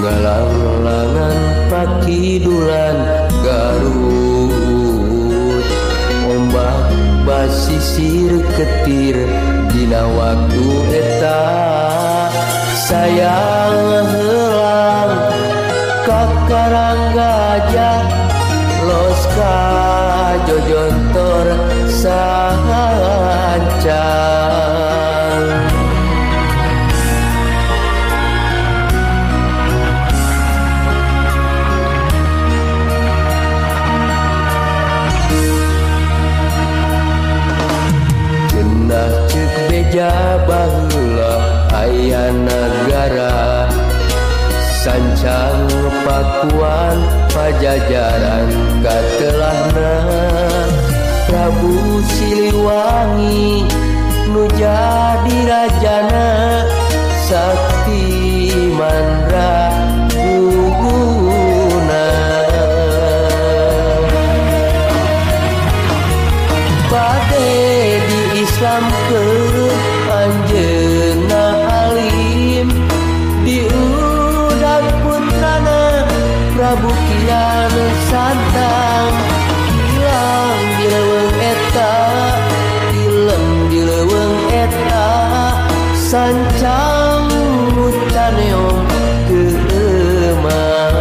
ngalang-langan pakidulan Garut ombak basisir ketir dina waktu eta sayang helang kakarang gajah los ka jojontor sahancang cenah ceuk beja baheula aya nagara sancang pakuan pajajaran katelahna Prabu Siliwangi nu jadi rajana sakti mandra guguna bade di Islam ke anjeunna alim diudag putrana Prabu Kian Santang hilang di leuweung eta di leuweung eta sancang nu caneong keemang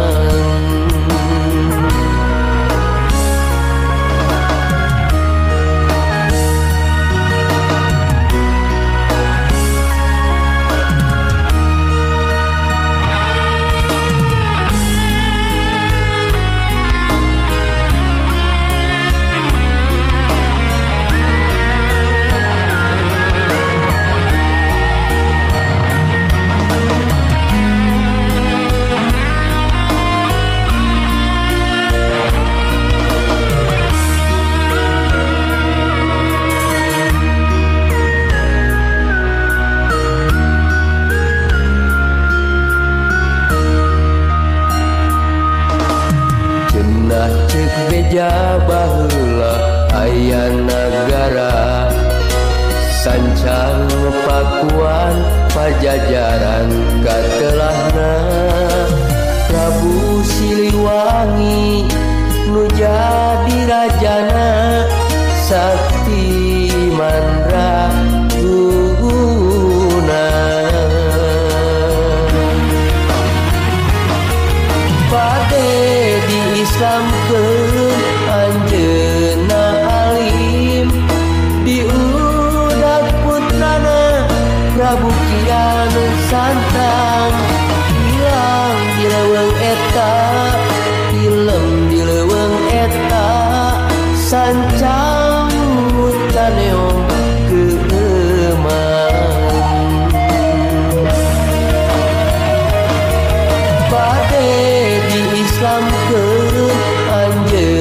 ceuk beja baheula aya nagara sancang pakuan pajajaran katelahna Prabu Siliwangi nu jadi rajana sakti mandra guguna bade di Islam ke anjeunna alim diudag putrana Prabu Kian Santang hilang di leuweung eta di leuweung eta sancang nu caneong keemang bade di Islam ke anjeunna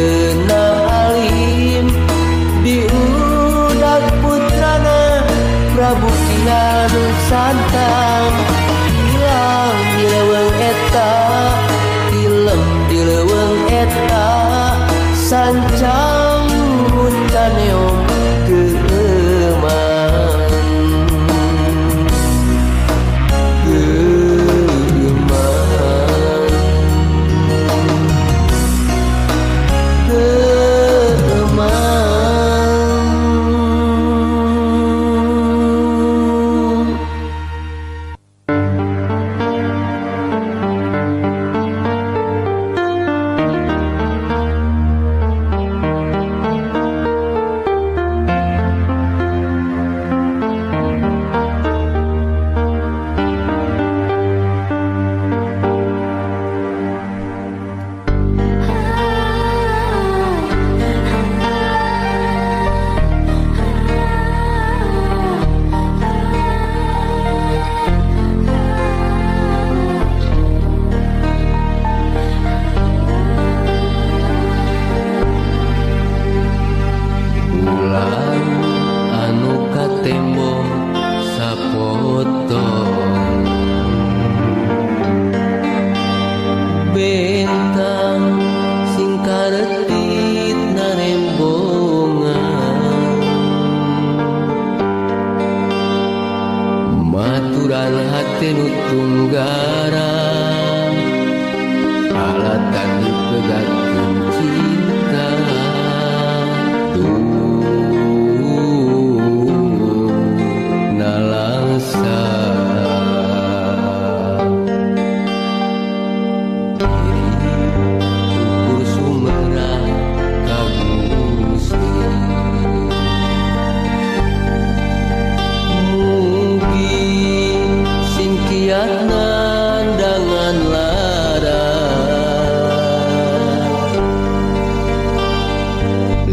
nyugatkeun cinta nalangsa ukur sumerah ka Gusti mugi sing kiat nandangan lara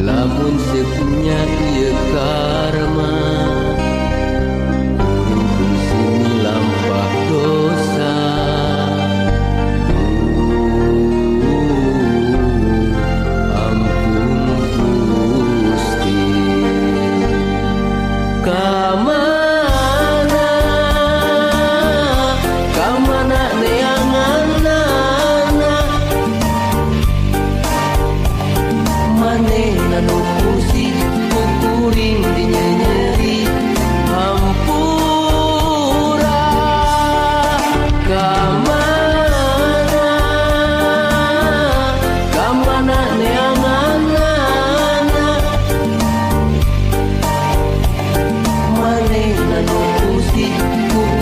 lamun sepunya ieu karma kudu sini lampah dosa ampun Gusti kamana neanganana manehna nu pusing kuring dinyeri hampura kamana neanganana manehna nu pusing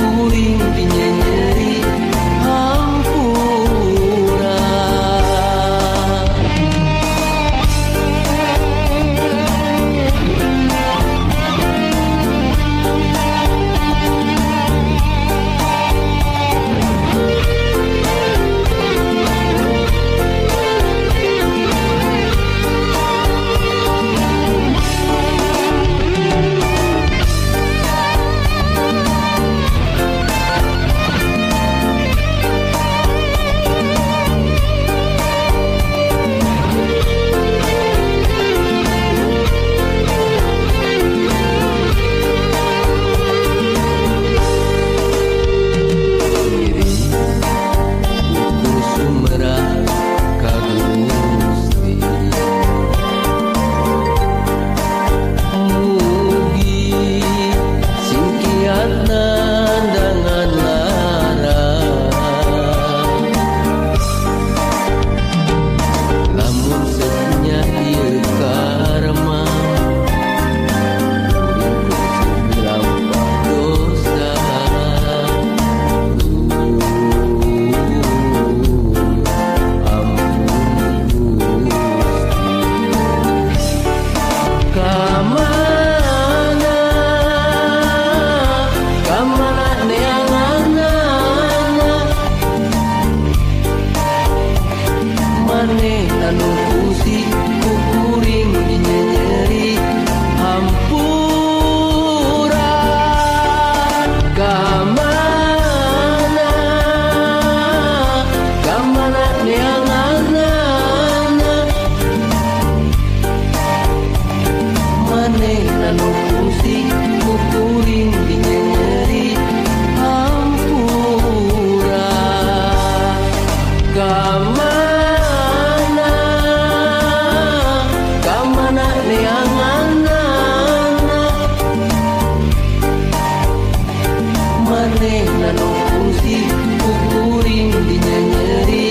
kuring dinyeri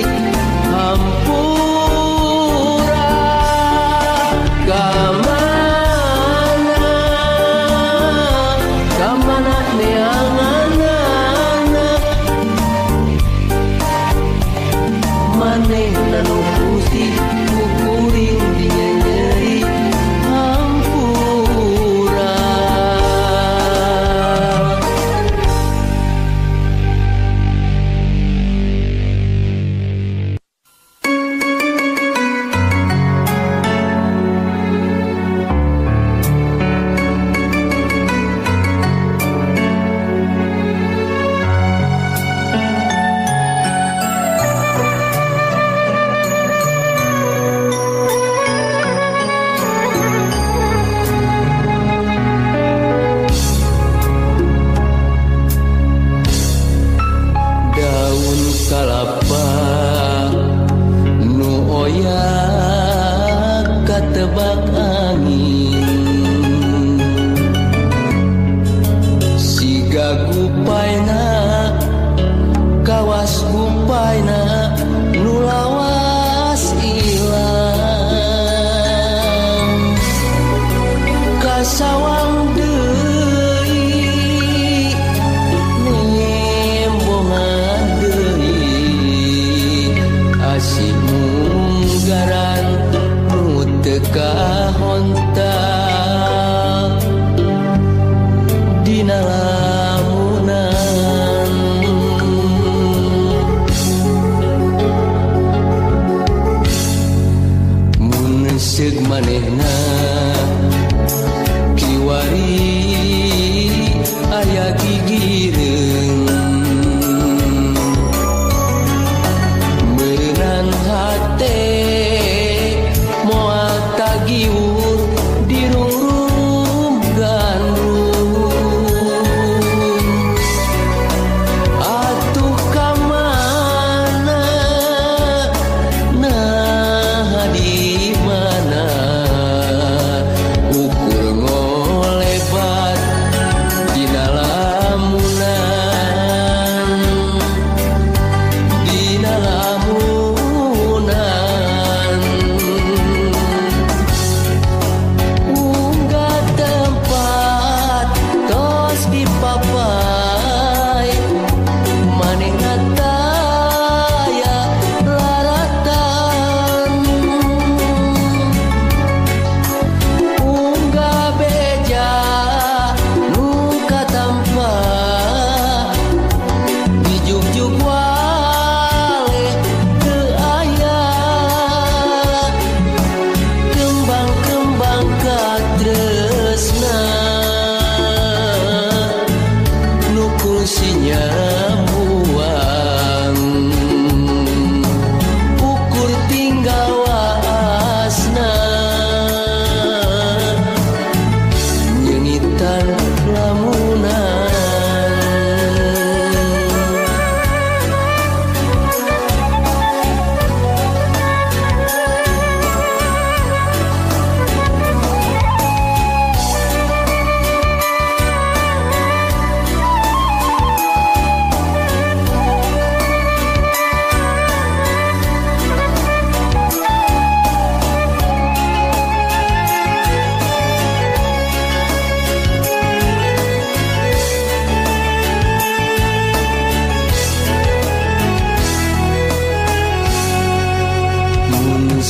hampura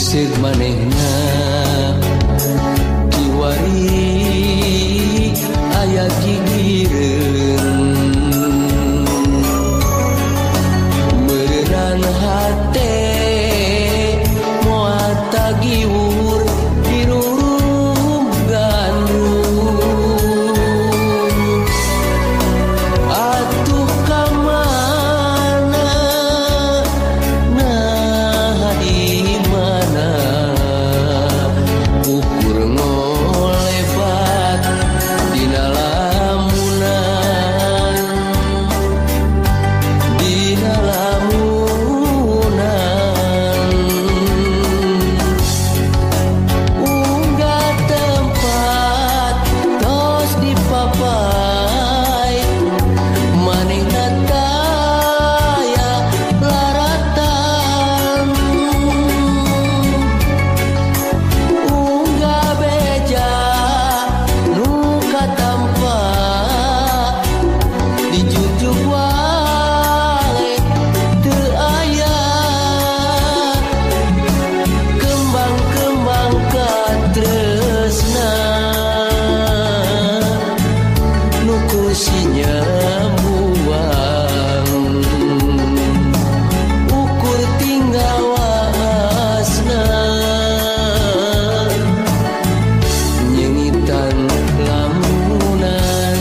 Seug manehna kiwari aya gigireun meureun hate moal tagiwur dirurum gandum atuh ka mana nah di mana ukur ngolebat dina lamunan unggah tempat tos dipapai manehna taya laratan unggah beja nu katampa dijujuk wae teu aya kembang-kembang katresna nu kusinya buang ukur tinggal waasna nyengitan lamunan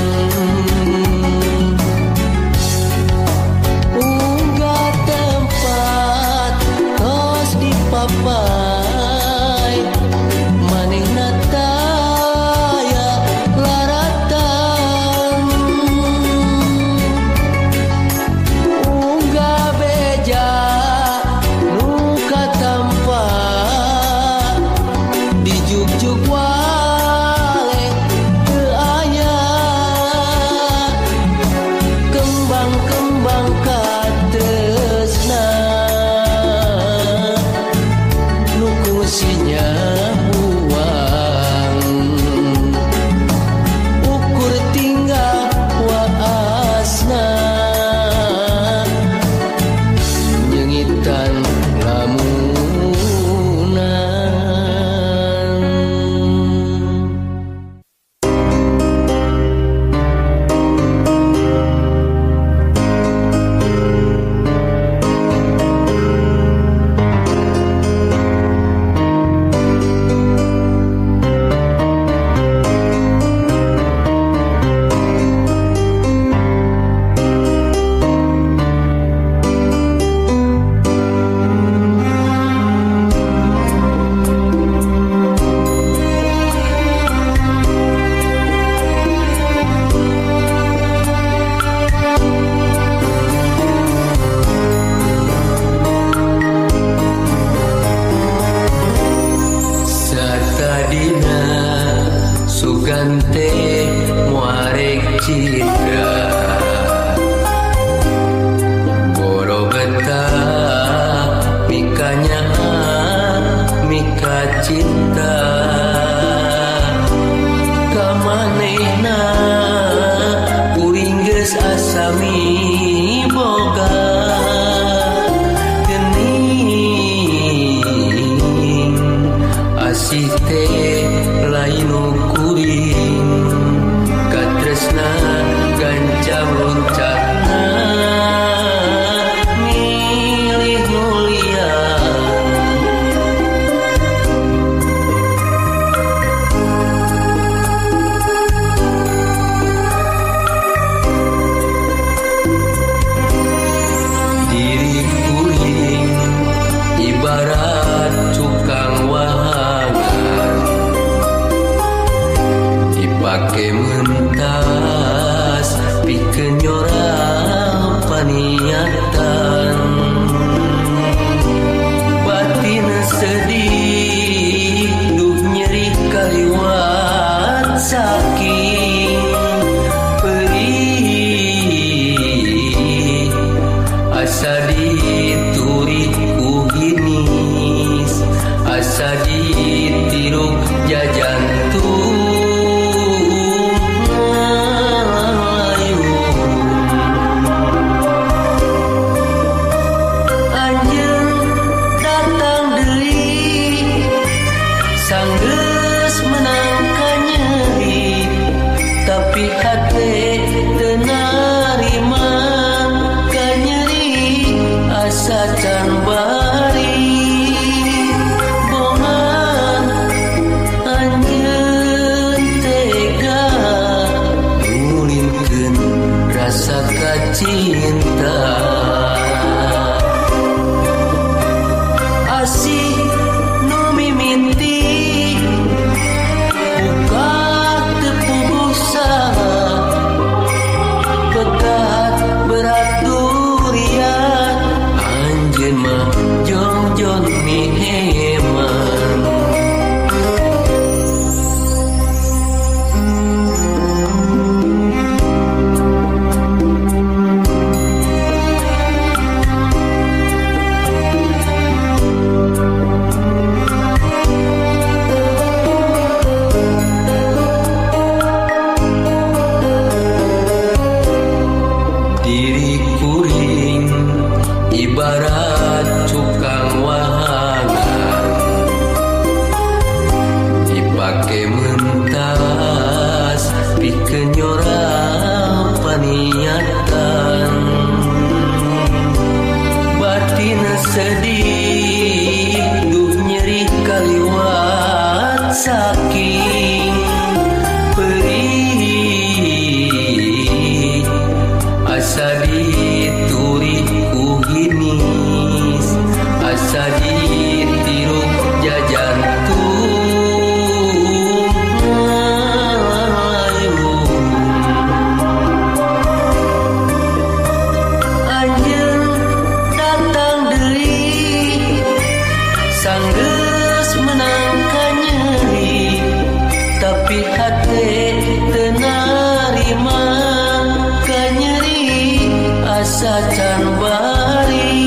unggah tempat tos dipapai manehna taya laratan unggah beja nu katampa dijuk-juk wae teu aya kembang-kembang katresna nu kusinya buang ukur tinggal waasna nyengitan lamunan. Satadina sugante muarek citra boro betah mikanya mika cinta ka manehna kuring geus asami boga geuning asih teh lain kuring katresna gancang loncatna milih nulian cukang wahangan dipake mentas pikeun nyorang paniatan batin sedih duh nyeri kaliwat saking perih asa dituri ku hinis asa ditiru jajantung anjeun datang deui sanggeus menangkan nyeri tapi hate teu narima ka nyeri asa can bari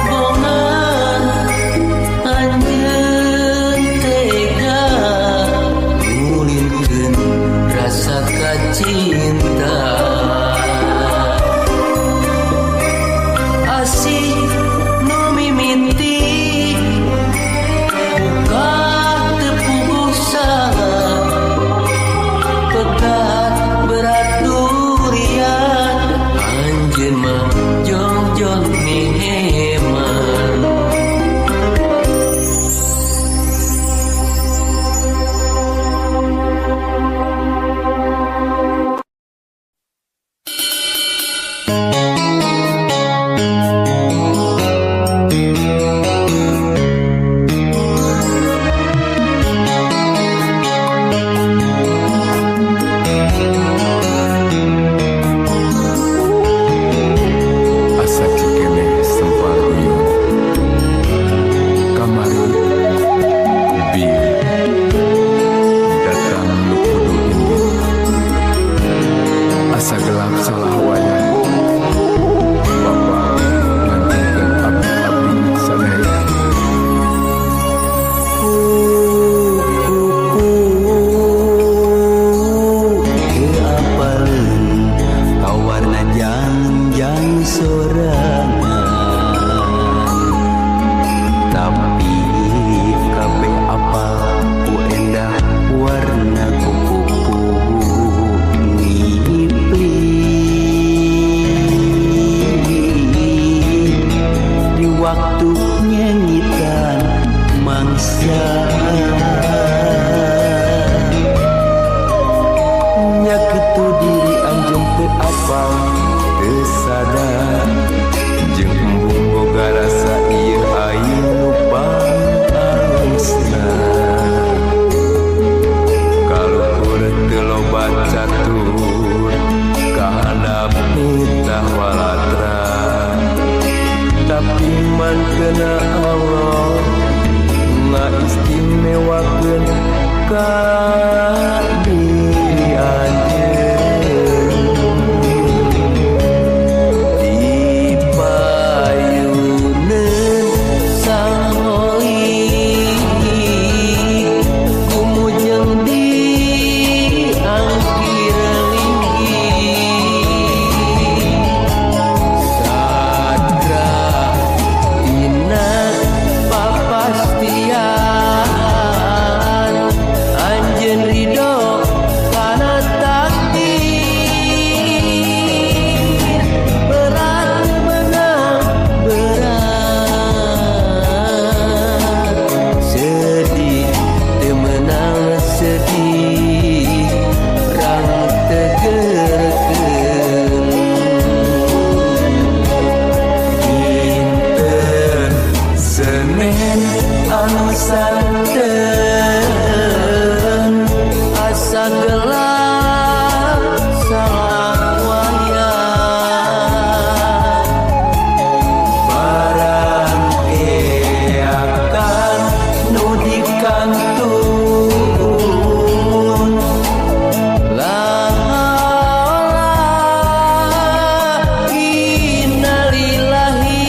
bongan anjeun tega ngulintkeun rasa kacinta asih nu mimiti buka tepuguh salah pegat berat durian anjeun mah jongjong niheman asa cikemeh sempal uyun kamari bieu datang nu kudu indit asa gelap salah wayah Bapa ngantikeun abdi-abdi sadaya keapaleun kawarna jangjang sorangan tapi kabeh apal ku endah warna kupu-kupu ngipli di waktu nyanyitan mangsa nya kitu diri anjeun teu apal teu sadar jeung embung boga rasa ieu aing nu pangalusna kaluhur teu loba catur kahandap nitah walatra tapi man keuna Allah ngaistimewakeun ka diri anjeun dipayuneun saholik kumujeng diangkir linggih sadra dina papastian anjeun ridho kana takdir berat menang berat sedih teu menang sedih rang tegerkeun Dinten Senin anu santen asa gelap salah wayah barang eakan nu dikantun la innalillahi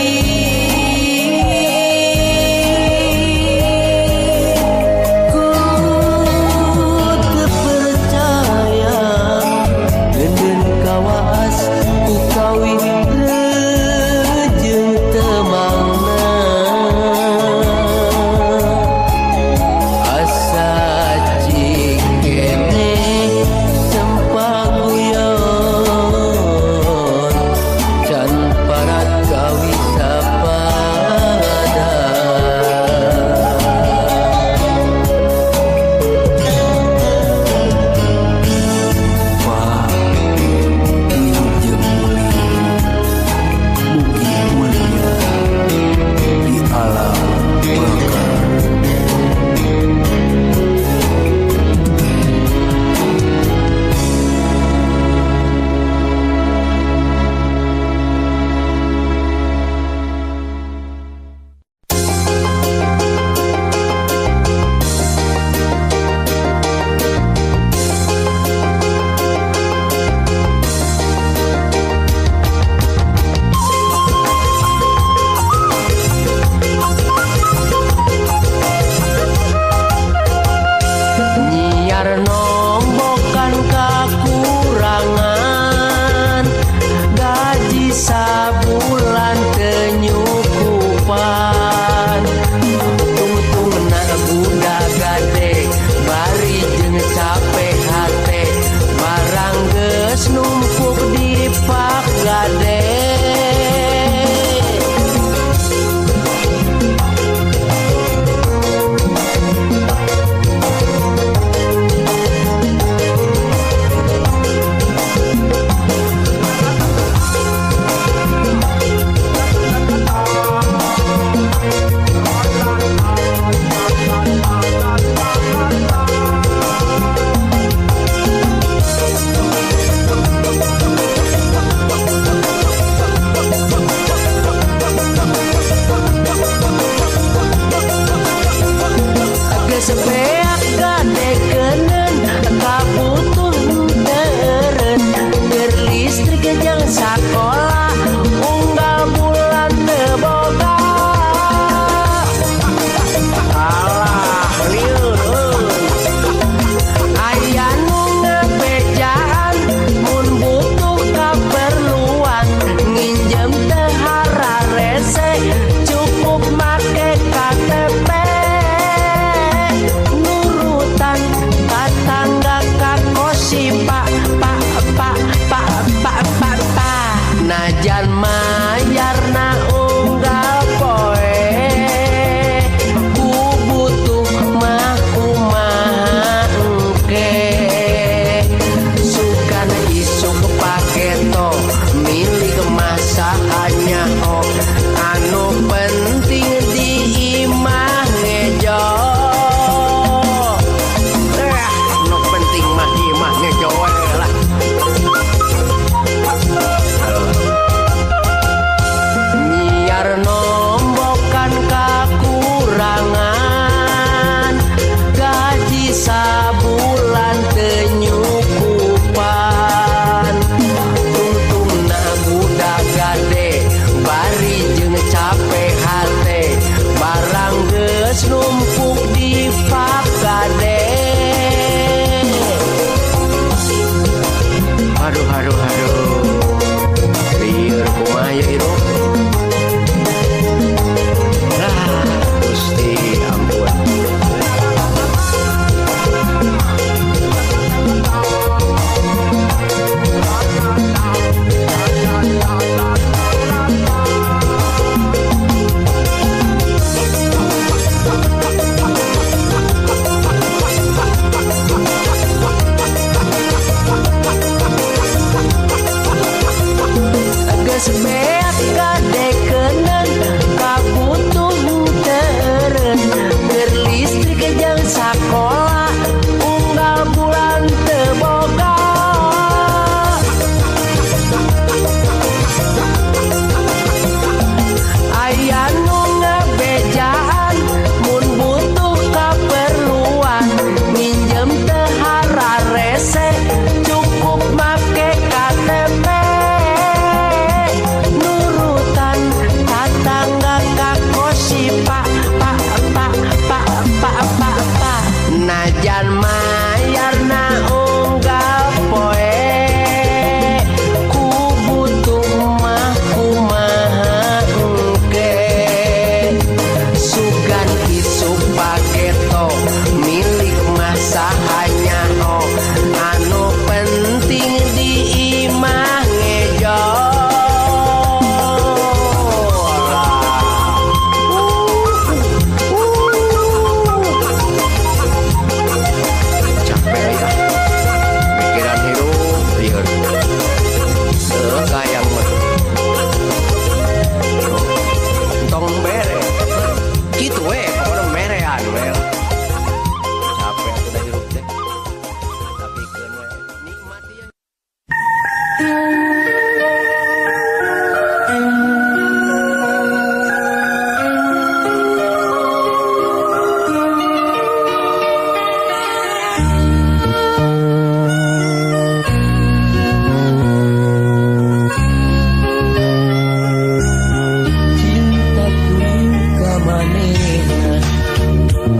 manehna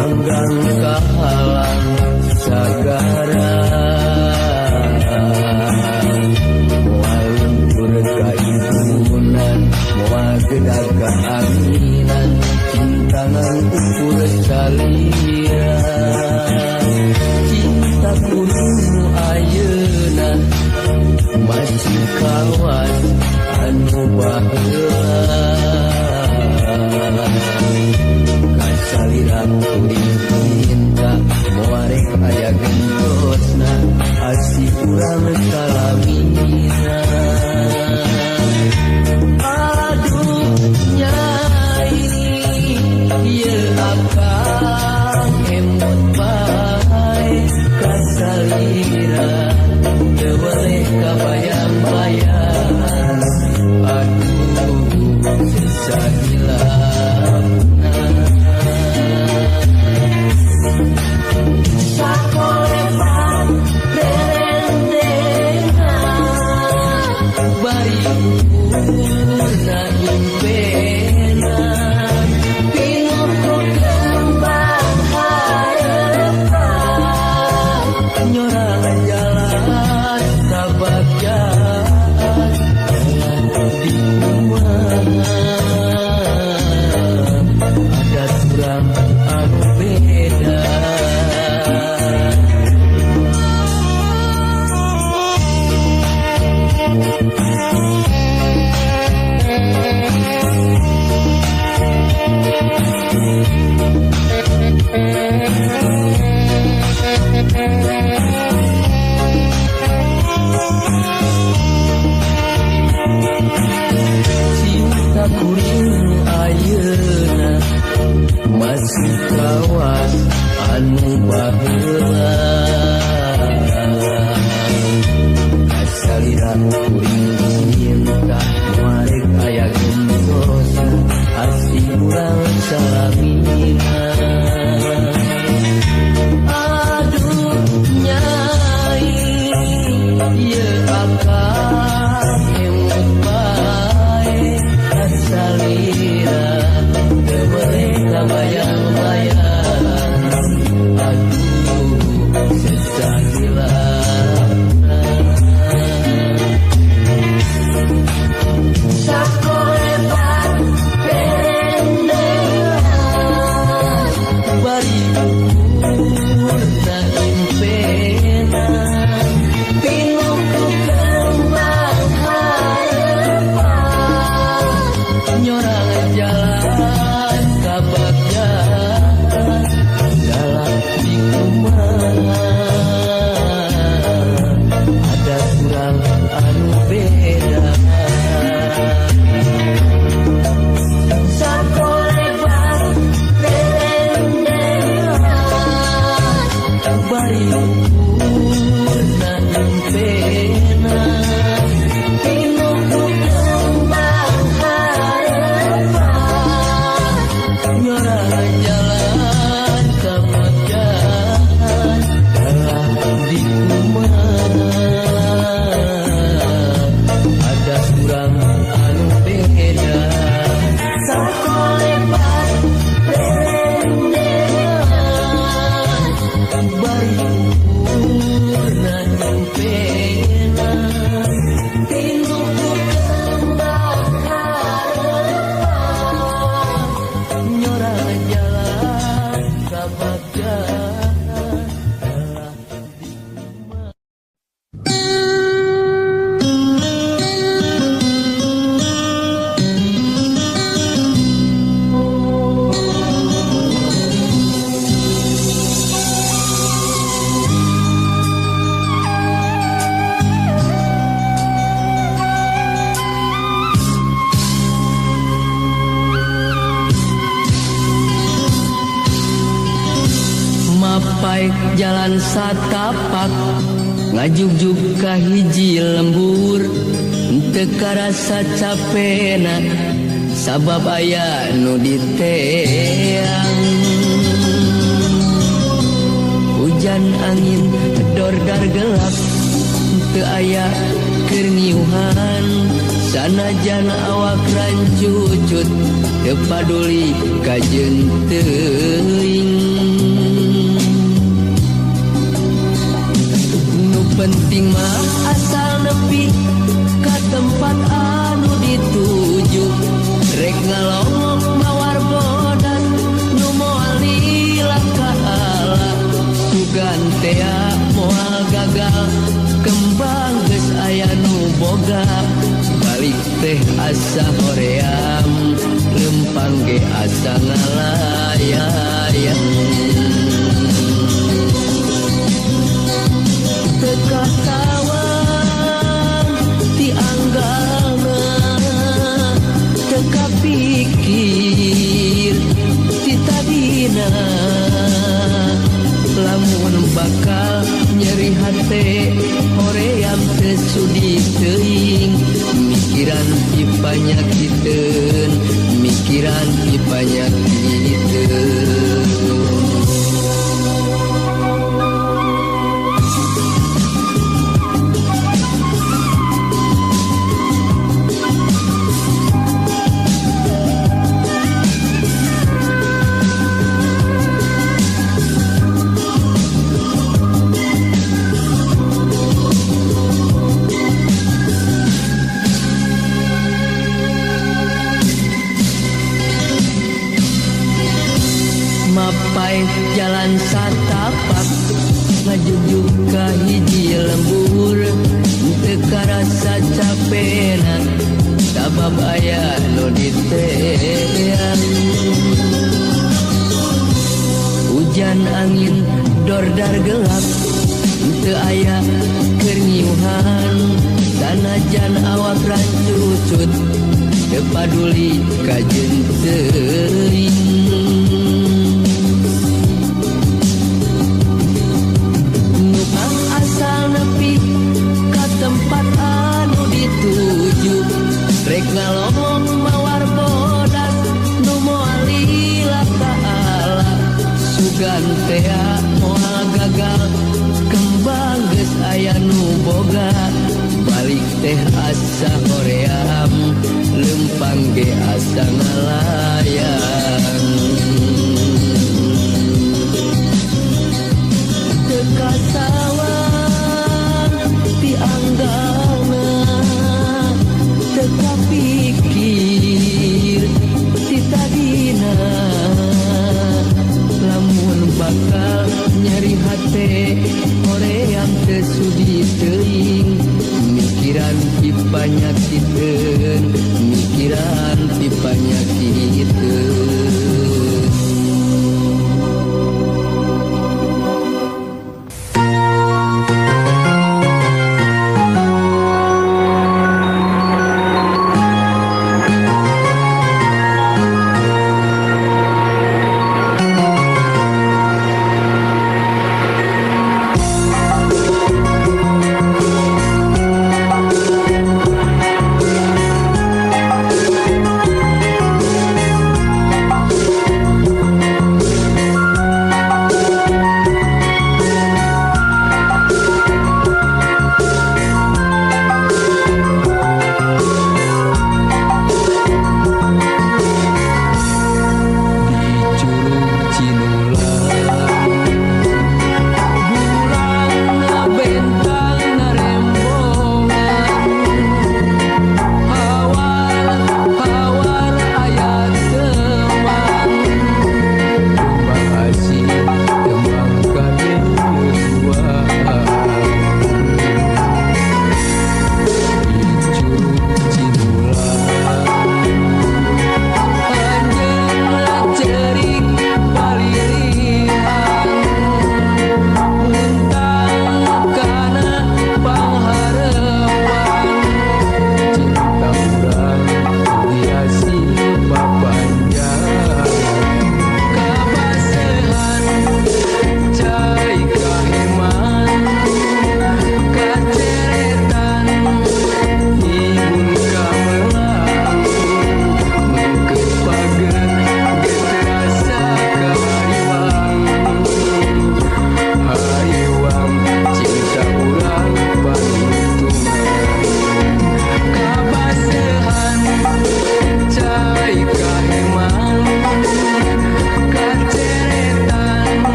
anggang kahalang sagara moal lumpur kaibunan moal gedag kaanginan cintangan ukur salira cinta kudu ayeuna masih kawan anu baheula kasalira kuring cinta moarek aya gentosna asih urang salamina aduh nyai ieu akang emot bae kasalira teu boleh kabayang-bayang aduh sesahilapna sakolepan berendengan bari ukurna impena pinuku kembang harepan nyorangan jalan kabagjaan di rumah ada surang anu beda cinta kuring ayeuna masih kawan anu baheula kasalira kuring cinta moarek aya gentosna asih urang salamina aduh nyai ieu akang emot bae kasalira teu boleh kabayang-bayang aduh sesahilapna sakolepan berendengan bari ukurna impena pinuku kembang harepan nyorangan jalan kabagjaan dalam di rumah ada surang anu beda sakolepan berendengan bari ukurna impena pinuku kembang harepan nyorangan jalan kabagjaan dalam di rumah ada surang anu beda sakolepan berendengan bari ukurna impena pinuku kembang harepan nyorangan jalan kabagjaan dalam di rumah mapai jalan satapak ngajugjug ka hiji lembur teu karasa capena sabab aya nu diteang hujan angin dordar gelap teu aya keur ngiuhan sanajan awak rancucut teu paduli ka jeung teuing. Nu penting mah asal nepi ka tempat anu dituju, rek ngalongok mawar bodas nu moal lila kaala, sugan tea moal gagal kembang geus aya nu boga, balik teh asa hoream lempang ge asa ngalayayang. Teka kawan ti anggana, teka pikir ti tadina, lamun bakal nyeri hate hoream teu sudi teuing, mikiran ti panyakiteun, mikiran ti panyakiteun. Mapai jalan satapak, ngajujuk ka hiji lembur, teu karasa capena sabab aya nu diteang. Hujan angin dordar gelap, teu aya keur ngiuhan, sanajan awak rancucut teu paduli ka jeung teuing. Tempat anu dituju, rek ngalongok mawar bodas nu moal lila kaala, sugan tea moal gagal kembang geus aya nu boga, balik teh asa hoream lempang ge asa ngalayang. Teka anggana, teka pikir ti tadina, lamun bakal nyeri hate hoream teu sudi teuing, mikiran ti panyakiteun, mikiran ti panyakiteun.